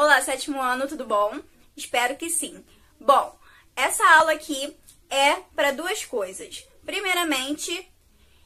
Olá, sétimo ano, tudo bom? Espero que sim. Bom, essa aula aqui é para duas coisas. Primeiramente,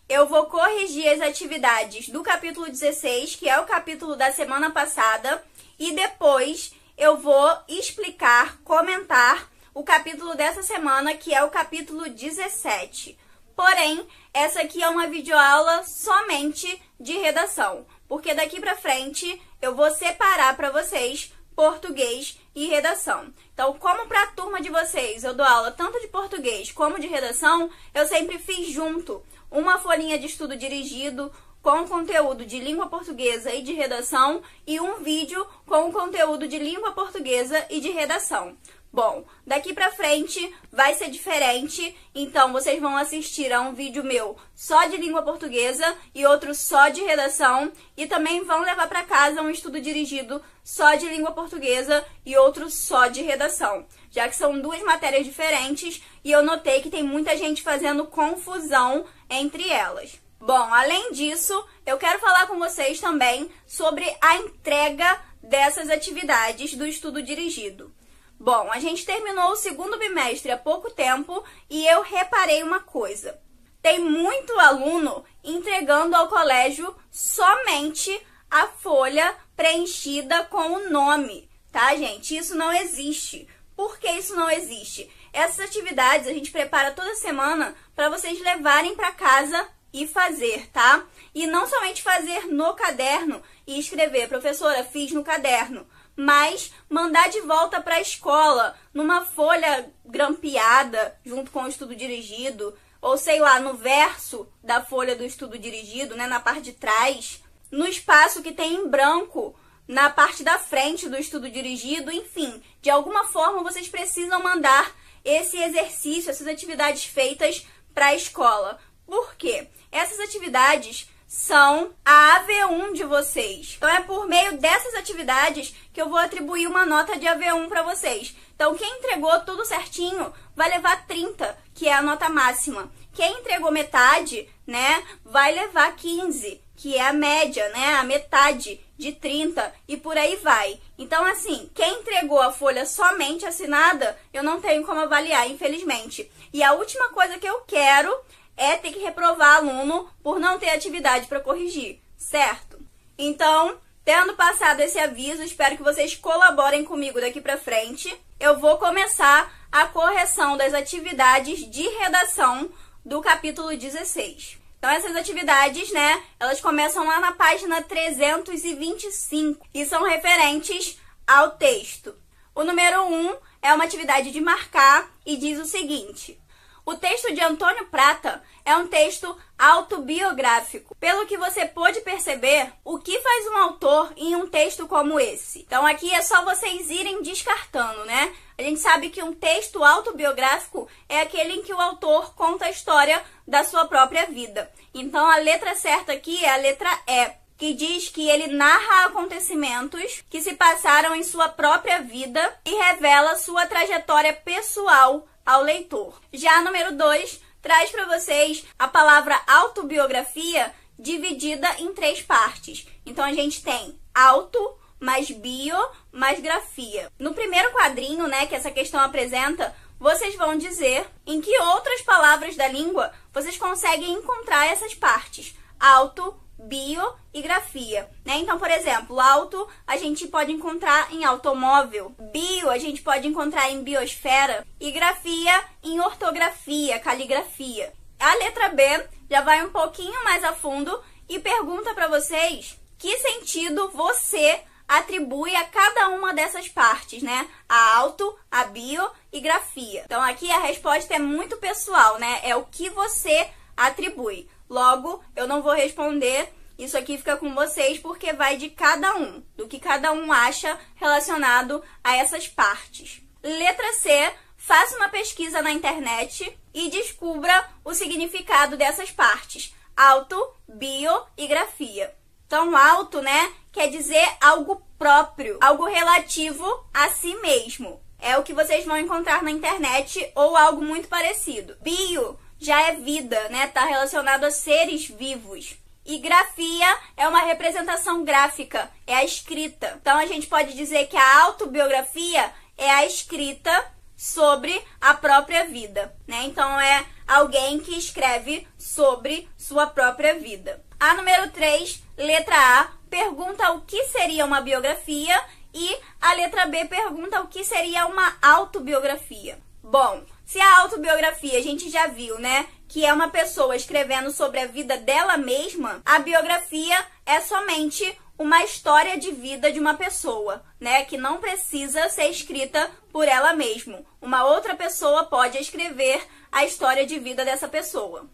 eu vou corrigir as atividades do capítulo 16, que é o capítulo da semana passada, e depois eu vou explicar, comentar o capítulo dessa semana, que é o capítulo 17. Porém, essa aqui é uma videoaula somente de redação, porque daqui pra frente eu vou separar para vocês português e redação. Então, como para a turma de vocês eu dou aula tanto de português como de redação, eu sempre fiz junto uma folhinha de estudo dirigido com conteúdo de língua portuguesa e de redação e um vídeo com conteúdo de língua portuguesa e de redação. Bom, daqui pra frente vai ser diferente, então vocês vão assistir a um vídeo meu só de língua portuguesa e outro só de redação, e também vão levar para casa um estudo dirigido só de língua portuguesa e outro só de redação, já que são duas matérias diferentes e eu notei que tem muita gente fazendo confusão entre elas. Bom, além disso, eu quero falar com vocês também sobre a entrega dessas atividades do estudo dirigido. Bom, a gente terminou o segundo bimestre há pouco tempo e eu reparei uma coisa. Tem muito aluno entregando ao colégio somente a folha preenchida com o nome, tá, gente? Isso não existe. Por que isso não existe? Essas atividades a gente prepara toda semana para vocês levarem para casa e fazer, tá? E não somente fazer no caderno e escrever, professora, fiz no caderno, mas mandar de volta para a escola numa folha grampeada junto com o estudo dirigido, ou sei lá, no verso da folha do estudo dirigido, né, na parte de trás, no espaço que tem em branco, na parte da frente do estudo dirigido, enfim, de alguma forma vocês precisam mandar esse exercício, essas atividades feitas para a escola. Por quê? Essas atividades são a AV1 de vocês. Então, é por meio dessas atividades que eu vou atribuir uma nota de AV1 para vocês. Então, quem entregou tudo certinho vai levar 30, que é a nota máxima. Quem entregou metade, né, vai levar 15, que é a média, né, a metade de 30, e por aí vai. Então, assim, quem entregou a folha somente assinada, eu não tenho como avaliar, infelizmente. E a última coisa que eu quero é ter que reprovar aluno por não ter atividade para corrigir, certo? Então, tendo passado esse aviso, espero que vocês colaborem comigo daqui para frente. Eu vou começar a correção das atividades de redação do capítulo 16. Então, essas atividades, né, elas começam lá na página 325 e são referentes ao texto. O número 1 é uma atividade de marcar e diz o seguinte: o texto de Antônio Prata é um texto autobiográfico. Pelo que você pôde perceber, o que faz um autor em um texto como esse? Então, aqui é só vocês irem descartando, né? A gente sabe que um texto autobiográfico é aquele em que o autor conta a história da sua própria vida. Então, a letra certa aqui é a letra E, que diz que ele narra acontecimentos que se passaram em sua própria vida e revela sua trajetória pessoal ao leitor. Já a número 2 traz para vocês a palavra autobiografia dividida em 3 partes. Então, a gente tem auto, mais bio, mais grafia. No primeiro quadrinho, né, que essa questão apresenta, vocês vão dizer em que outras palavras da língua vocês conseguem encontrar essas partes. Auto, bio e grafia, né? Então, por exemplo, auto a gente pode encontrar em automóvel, bio a gente pode encontrar em biosfera e grafia em ortografia, caligrafia. A letra B já vai um pouquinho mais a fundo e pergunta para vocês que sentido você atribui a cada uma dessas partes, né? A auto, a bio e grafia. Então, aqui a resposta é muito pessoal, né? É o que você atribui. Logo, eu não vou responder, isso aqui fica com vocês porque vai de cada um, do que cada um acha relacionado a essas partes. Letra C, faça uma pesquisa na internet e descubra o significado dessas partes. Auto, bio e grafia. Então, auto, né, quer dizer algo próprio, algo relativo a si mesmo. É o que vocês vão encontrar na internet ou algo muito parecido. Bio já é vida, né? Tá relacionado a seres vivos. E grafia é uma representação gráfica, é a escrita. Então, a gente pode dizer que a autobiografia é a escrita sobre a própria vida, né? Então, é alguém que escreve sobre sua própria vida. A número 3, letra A, pergunta o que seria uma biografia e a letra B pergunta o que seria uma autobiografia. Bom, se a autobiografia a gente já viu, né, que é uma pessoa escrevendo sobre a vida dela mesma, a biografia é somente uma história de vida de uma pessoa, né, que não precisa ser escrita por ela mesma. Uma outra pessoa pode escrever a história de vida dessa pessoa.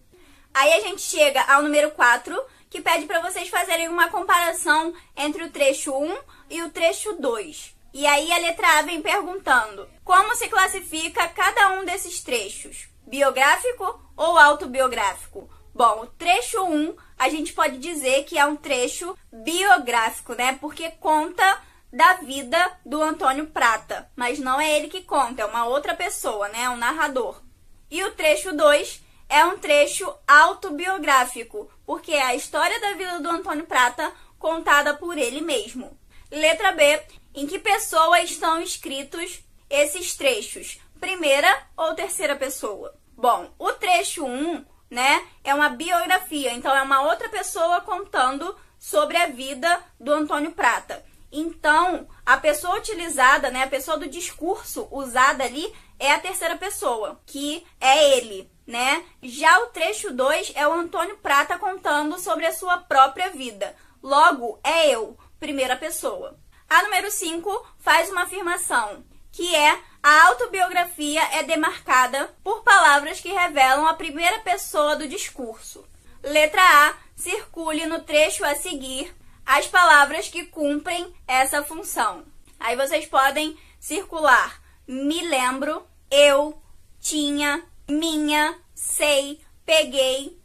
Aí a gente chega ao número 4, que pede para vocês fazerem uma comparação entre o trecho 1 e o trecho 2. E aí a letra A vem perguntando: como se classifica cada um desses trechos? Biográfico ou autobiográfico? Bom, o trecho 1 a gente pode dizer que é um trecho biográfico, né? Porque conta da vida do Antônio Prata. Mas não é ele que conta, é uma outra pessoa, né? Um narrador. E o trecho 2 é um trecho autobiográfico, porque é a história da vida do Antônio Prata contada por ele mesmo. Letra B, em que pessoa estão escritos esses trechos? Primeira ou terceira pessoa? Bom, o trecho 1, né, é uma biografia, então é uma outra pessoa contando sobre a vida do Antônio Prata. Então, a pessoa utilizada, né, a pessoa do discurso usada ali é a terceira pessoa, que é ele, né? Já o trecho 2 é o Antônio Prata contando sobre a sua própria vida. Logo, é eu, primeira pessoa. A número 5 faz uma afirmação, que é: a autobiografia é demarcada por palavras que revelam a primeira pessoa do discurso. Letra A, circule no trecho a seguir as palavras que cumprem essa função. Aí vocês podem circular: me lembro, eu, tinha, minha, sei, peguei.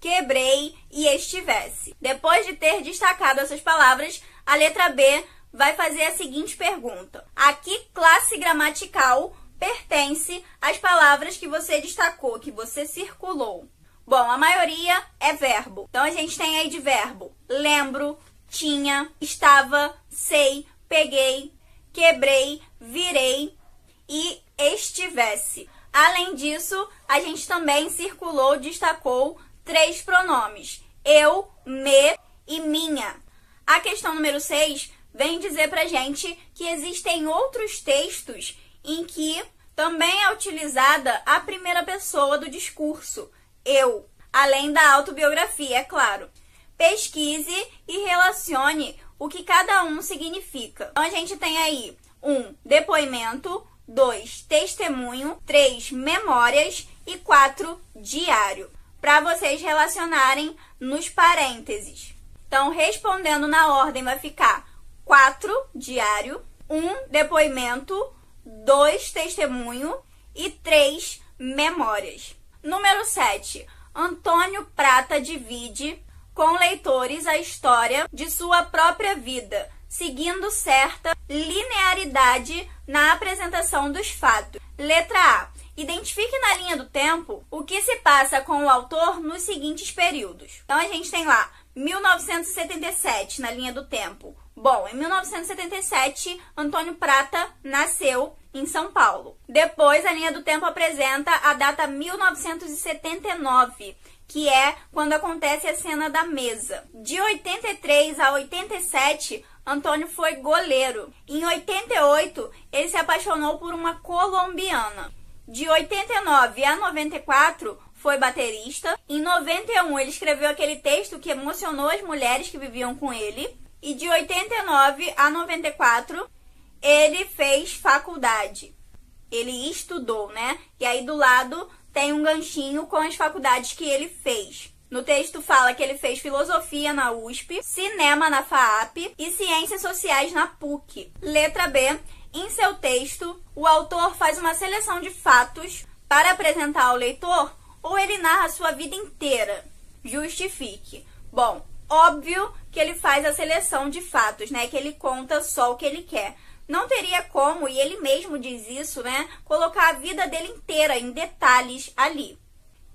Quebrei e estivesse. Depois de ter destacado essas palavras, a letra B vai fazer a seguinte pergunta: a que classe gramatical pertence às palavras que você destacou, que você circulou? Bom, a maioria é verbo. Então, a gente tem aí de verbo: lembro, tinha, estava, sei, peguei, quebrei, virei e estivesse. Além disso, a gente também circulou, destacou 3 pronomes: eu, me e minha. A questão número 6 vem dizer pra gente que existem outros textos em que também é utilizada a primeira pessoa do discurso, eu, além da autobiografia, é claro. Pesquise e relacione o que cada um significa. Então, a gente tem aí 1, depoimento, 2, testemunho, 3, memórias e 4, diário, para vocês relacionarem nos parênteses. Então, respondendo na ordem, vai ficar 4, diário, 1, depoimento, 2, testemunho e 3, memórias. Número 7. Antônio Prata divide com leitores a história de sua própria vida, seguindo certa linearidade na apresentação dos fatos. Letra A. Identifique na linha do tempo o que se passa com o autor nos seguintes períodos. Então, a gente tem lá 1977 na linha do tempo. Bom, em 1977, Antônio Prata nasceu em São Paulo. Depois, a linha do tempo apresenta a data 1979, que é quando acontece a cena da mesa. De 83 a 87, Antônio foi goleiro. Em 88, ele se apaixonou por uma colombiana. De 89 a 94, foi baterista. Em 91, ele escreveu aquele texto que emocionou as mulheres que viviam com ele. E de 89 a 94, ele fez faculdade. Ele estudou, né? E aí do lado tem um ganchinho com as faculdades que ele fez. No texto fala que ele fez filosofia na USP, cinema na FAAP e ciências sociais na PUC. Letra B. Em seu texto, o autor faz uma seleção de fatos para apresentar ao leitor ou ele narra a sua vida inteira? Justifique. Bom, óbvio que ele faz a seleção de fatos, né? Que ele conta só o que ele quer. não teria como, e ele mesmo diz isso, né, colocar a vida dele inteira em detalhes ali.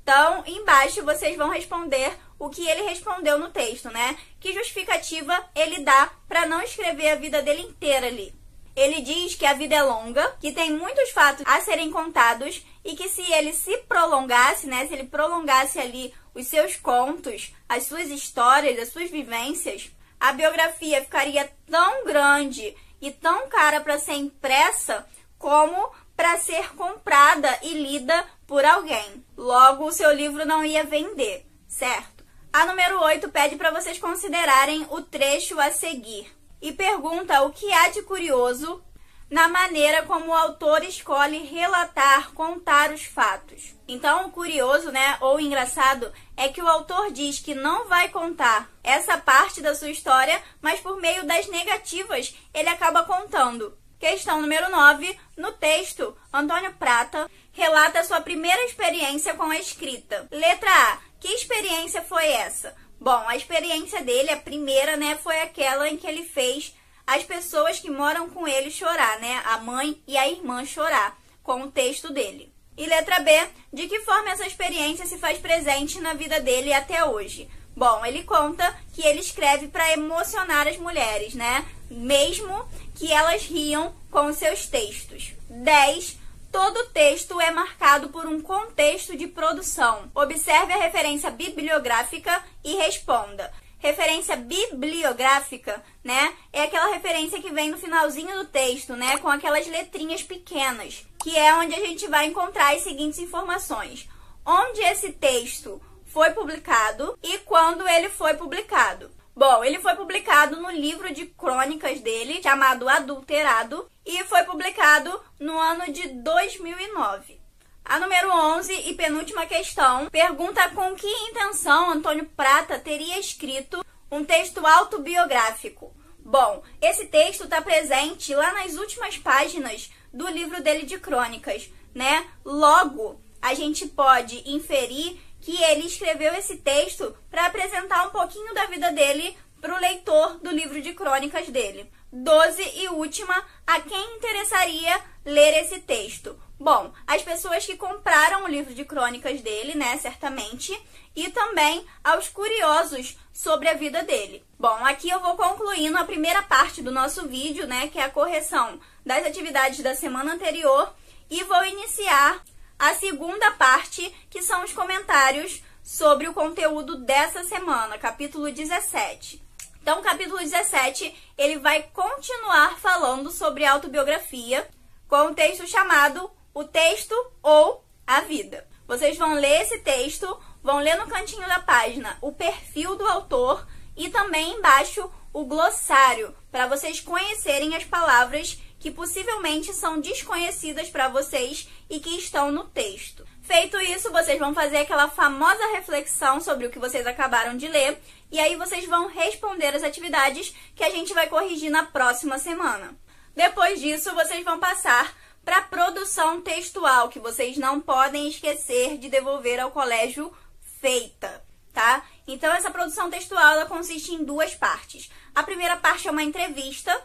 Então, embaixo vocês vão responder o que ele respondeu no texto, né? Que justificativa ele dá para não escrever a vida dele inteira ali. Ele diz que a vida é longa, que tem muitos fatos a serem contados e que se ele se prolongasse, né, se ele prolongasse ali os seus contos, as suas histórias, as suas vivências, a biografia ficaria tão grande e tão cara para ser impressa como para ser comprada e lida por alguém. Logo, o seu livro não ia vender, certo? A número 8 pede para vocês considerarem o trecho a seguir e pergunta o que há de curioso na maneira como o autor escolhe relatar, contar os fatos. Então, o curioso, né, ou engraçado, é que o autor diz que não vai contar essa parte da sua história, mas por meio das negativas ele acaba contando. Questão número 9. No texto, Antônio Prata relata sua primeira experiência com a escrita. Letra A. Que experiência foi essa? Bom, a experiência dele, a primeira, né, foi aquela em que ele fez as pessoas que moram com ele chorar, né? A mãe e a irmã chorar, com o texto dele. E letra B. De que forma essa experiência se faz presente na vida dele até hoje? Bom, ele conta que ele escreve para emocionar as mulheres, né? Mesmo que elas riam com os seus textos. 10. Todo texto é marcado por um contexto de produção. Observe a referência bibliográfica e responda. Referência bibliográfica, né, é aquela referência que vem no finalzinho do texto, né, com aquelas letrinhas pequenas, que é onde a gente vai encontrar as seguintes informações. Onde esse texto foi publicado e quando ele foi publicado. Bom, ele foi publicado no livro de crônicas dele, chamado Adulterado, e foi publicado no ano de 2009. A número 11 e penúltima questão pergunta com que intenção Antônio Prata teria escrito um texto autobiográfico. Bom, esse texto está presente lá nas últimas páginas do livro dele de crônicas, né? Logo, a gente pode inferir que ele escreveu esse texto para apresentar um pouquinho da vida dele para o leitor do livro de crônicas dele. 12 e última, a quem interessaria ler esse texto? Bom, as pessoas que compraram o livro de crônicas dele, né, certamente, e também aos curiosos sobre a vida dele. Bom, aqui eu vou concluindo a primeira parte do nosso vídeo, né, que é a correção das atividades da semana anterior, e vou iniciar a segunda parte, que são os comentários sobre o conteúdo dessa semana, capítulo 17. Então, o capítulo 17, ele vai continuar falando sobre autobiografia, com o texto chamado O Texto ou a Vida. Vocês vão ler esse texto, vão ler no cantinho da página o perfil do autor e também embaixo o glossário, para vocês conhecerem as palavras que possivelmente são desconhecidas para vocês e que estão no texto. Feito isso, vocês vão fazer aquela famosa reflexão sobre o que vocês acabaram de ler e aí vocês vão responder as atividades que a gente vai corrigir na próxima semana. Depois disso, vocês vão passar para a produção textual, que vocês não podem esquecer de devolver ao colégio feita, tá? Então, essa produção textual, ela consiste em duas partes. A primeira parte é uma entrevista,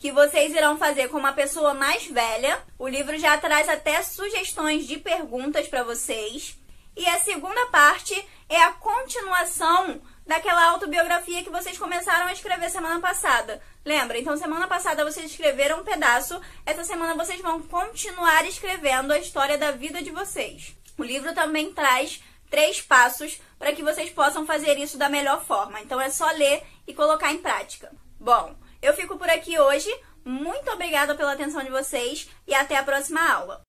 que vocês irão fazer com uma pessoa mais velha. O livro já traz até sugestões de perguntas para vocês. E a segunda parte é a continuação daquela autobiografia que vocês começaram a escrever semana passada. Lembra? Então, semana passada vocês escreveram um pedaço, essa semana vocês vão continuar escrevendo a história da vida de vocês. O livro também traz 3 passos para que vocês possam fazer isso da melhor forma. Então, é só ler e colocar em prática. Bom, eu fico por aqui hoje. Muito obrigada pela atenção de vocês e até a próxima aula.